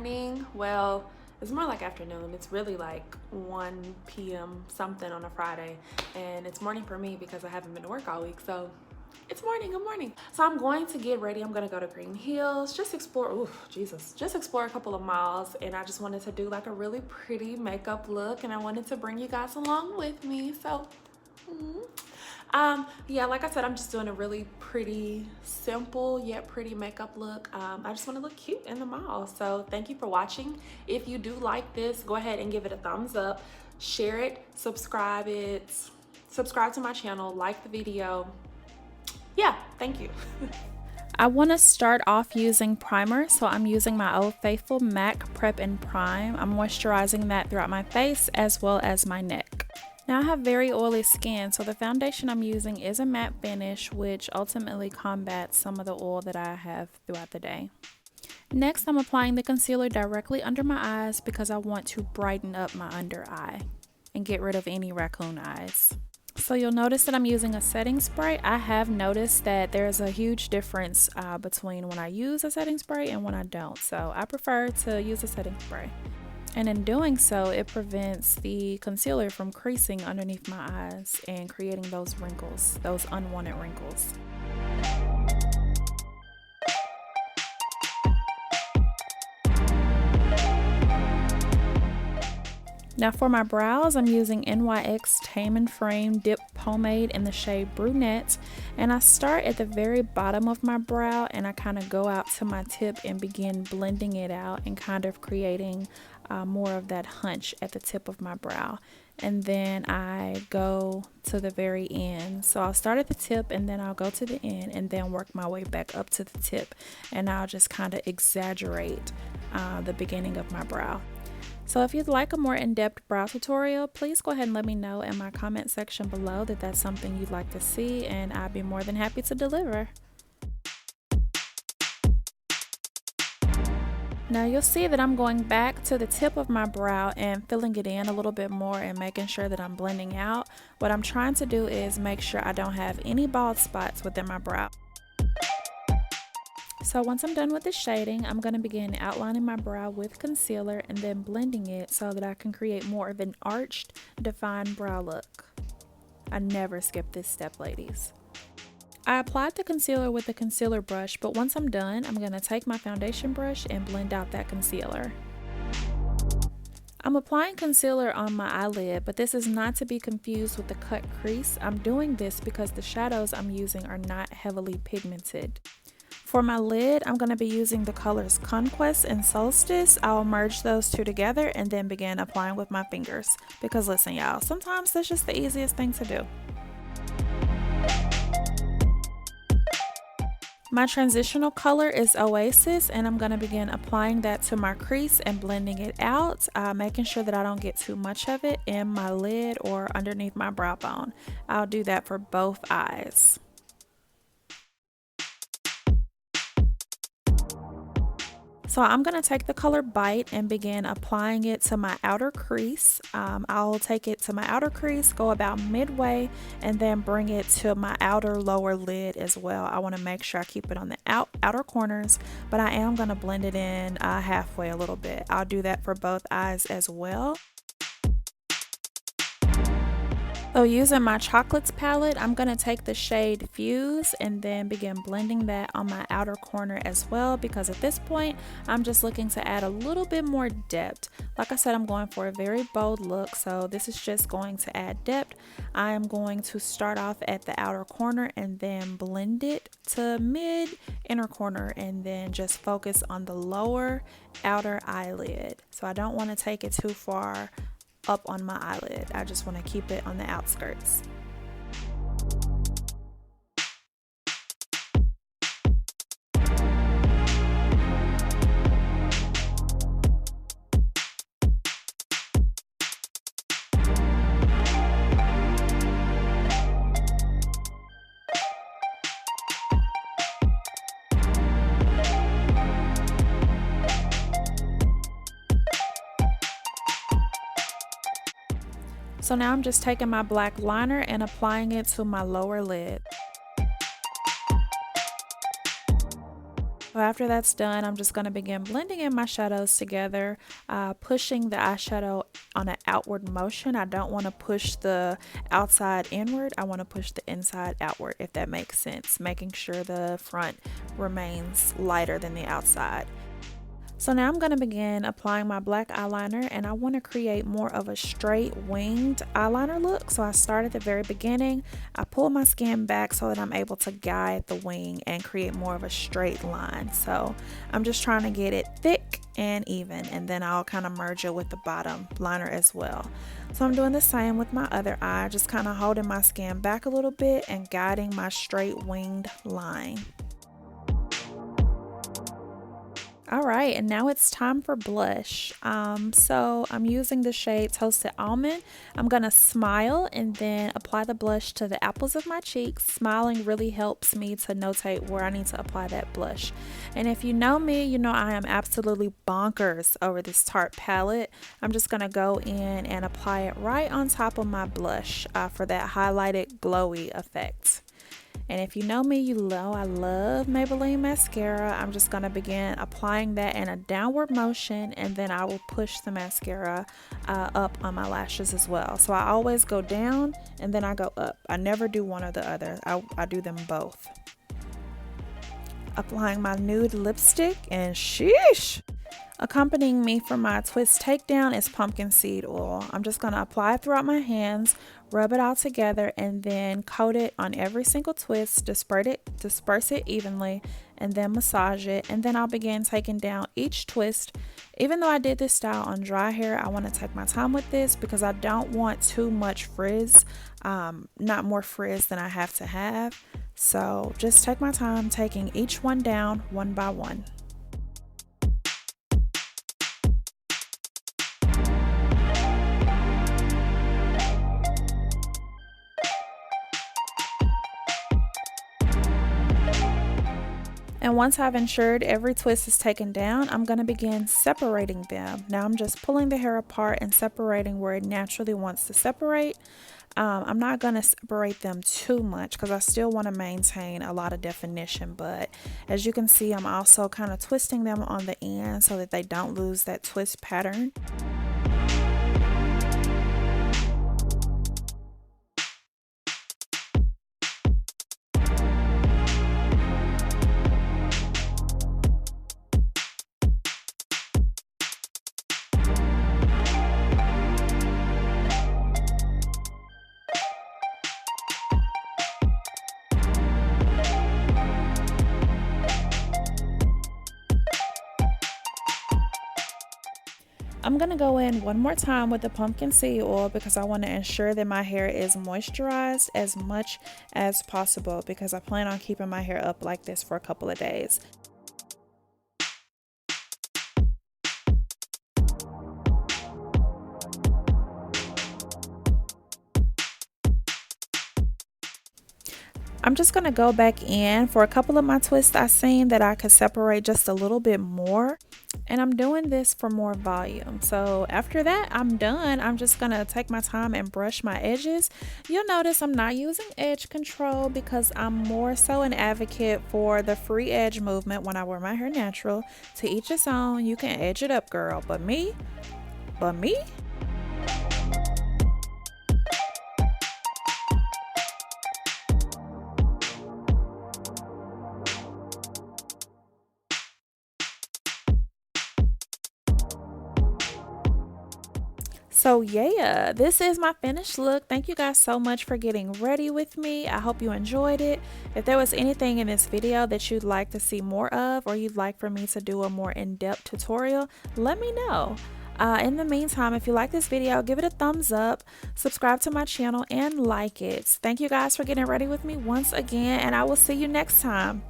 morning. Well, it's more like afternoon. It's really like 1 p.m. something on a Friday, and it's morning for me because I haven't been to work all week, so it's morning. Good morning. So I'm going to get ready. I'm gonna go to Green Hills, just explore, just explore a couple of malls, and I just wanted to do like a really pretty makeup look, and I wanted to bring you guys along with me. So yeah, like I said, I'm just doing a really pretty, simple yet pretty makeup look. I just want to look cute in the mall. So thank you for watching. If you do like this, go ahead and give it a thumbs up, share it, subscribe to my channel, like the video. Yeah, thank you. I want to start off using primer, so I'm using my Old Faithful MAC Prep and Prime. I'm moisturizing that throughout my face as well as my neck. Now I have very oily skin, so the foundation I'm using is a matte finish, which ultimately combats some of the oil that I have throughout the day. Next, I'm applying the concealer directly under my eyes because I want to brighten up my under eye and get rid of any raccoon eyes. So you'll notice that I'm using a setting spray. I have noticed that there's a huge difference between when I use a setting spray and when I don't, so I prefer to use a setting spray. And in doing so, it prevents the concealer from creasing underneath my eyes and creating those wrinkles, those unwanted wrinkles. Now for my brows, I'm using NYX Tame and Frame Dip Pomade in the shade Brunette, and I start at the very bottom of my brow and I kind of go out to my tip and begin blending it out and kind of creating more of that hunch at the tip of my brow. And then I go to the very end. So I'll start at the tip and then I'll go to the end and then work my way back up to the tip, and I'll just kind of exaggerate the beginning of my brow. So if you'd like a more in-depth brow tutorial, please go ahead and let me know in my comment section below that that's something you'd like to see, and I'd be more than happy to deliver. Now you'll see that I'm going back to the tip of my brow and filling it in a little bit more and making sure that I'm blending out. What I'm trying to do is make sure I don't have any bald spots within my brow. So once I'm done with the shading, I'm going to begin outlining my brow with concealer and then blending it so that I can create more of an arched, defined brow look. I never skip this step, ladies. I applied the concealer with the concealer brush, but once I'm done, I'm going to take my foundation brush and blend out that concealer. I'm applying concealer on my eyelid, but this is not to be confused with the cut crease. I'm doing this because the shadows I'm using are not heavily pigmented. For my lid, I'm going to be using the colors Conquest and Solstice. I'll merge those two together and then begin applying with my fingers. Because listen y'all, sometimes that's just the easiest thing to do. My transitional color is Oasis, and I'm going to begin applying that to my crease and blending it out, making sure that I don't get too much of it in my lid or underneath my brow bone. I'll do that for both eyes. So I'm going to take the color Bite and begin applying it to my outer crease. I'll take it to my outer crease, go about midway, and then bring it to my outer lower lid as well. I want to make sure I keep it on the outer corners, but I am going to blend it in halfway a little bit. I'll do that for both eyes as well. So using my Chocolates palette, I'm going to take the shade Fuse and then begin blending that on my outer corner as well, because at this point I'm just looking to add a little bit more depth. Like I said, I'm going for a very bold look, so this is just going to add depth. I am going to start off at the outer corner and then blend it to mid inner corner and then just focus on the lower outer eyelid. So I don't want to take it too far up on my eyelid. I just want to keep it on the outskirts. So now I'm just taking my black liner and applying it to my lower lid. So after that's done, I'm just going to begin blending in my shadows together, pushing the eyeshadow on an outward motion. I don't want to push the outside inward. I want to push the inside outward, if that makes sense, making sure the front remains lighter than the outside. So now I'm going to begin applying my black eyeliner, and I want to create more of a straight winged eyeliner look. So I start at the very beginning, I pull my skin back so that I'm able to guide the wing and create more of a straight line. So I'm just trying to get it thick and even, and then I'll kind of merge it with the bottom liner as well. So I'm doing the same with my other eye, just kind of holding my skin back a little bit and guiding my straight winged line. Alright, and now it's time for blush. So I'm using the shade Toasted Almond. I'm going to smile and then apply the blush to the apples of my cheeks. Smiling really helps me to notate where I need to apply that blush. And if you know me, you know I am absolutely bonkers over this Tarte palette. I'm just going to go in and apply it right on top of my blush for that highlighted glowy effect. And if you know me, you know I love Maybelline Mascara. I'm just going to begin applying that in a downward motion, and then I will push the mascara up on my lashes as well. So I always go down and then I go up. I never do one or the other. I do them both. Applying my nude lipstick, and sheesh! Accompanying me for my twist takedown is pumpkin seed oil. I'm just going to apply it throughout my hands, rub it all together, and then coat it on every single twist, disperse it evenly, and then massage it. And then I'll begin taking down each twist. Even though I did this style on dry hair, I want to take my time with this because I don't want too much frizz, not more frizz than I have to have. So just take my time taking each one down one by one. And once I've ensured every twist is taken down, I'm going to begin separating them. Now I'm just pulling the hair apart and separating where it naturally wants to separate. I'm not going to separate them too much because I still want to maintain a lot of definition. But as you can see, I'm also kind of twisting them on the end so that they don't lose that twist pattern. I'm going to go in one more time with the pumpkin seed oil because I want to ensure that my hair is moisturized as much as possible because I plan on keeping my hair up like this for a couple of days. I'm just going to go back in for a couple of my twists I seen that I could separate just a little bit more. And I'm doing this for more volume. So after that, I'm done. I'm just going to take my time and brush my edges. You'll notice I'm not using edge control because I'm more so an advocate for the free edge movement when I wear my hair natural. To each its own, you can edge it up, girl. But me? So yeah, this is my finished look. Thank you guys so much for getting ready with me. I hope you enjoyed it. If there was anything in this video that you'd like to see more of, or you'd like for me to do a more in-depth tutorial, let me know. In the meantime, if you like this video, give it a thumbs up, subscribe to my channel, and like it. Thank you guys for getting ready with me once again, and I will see you next time.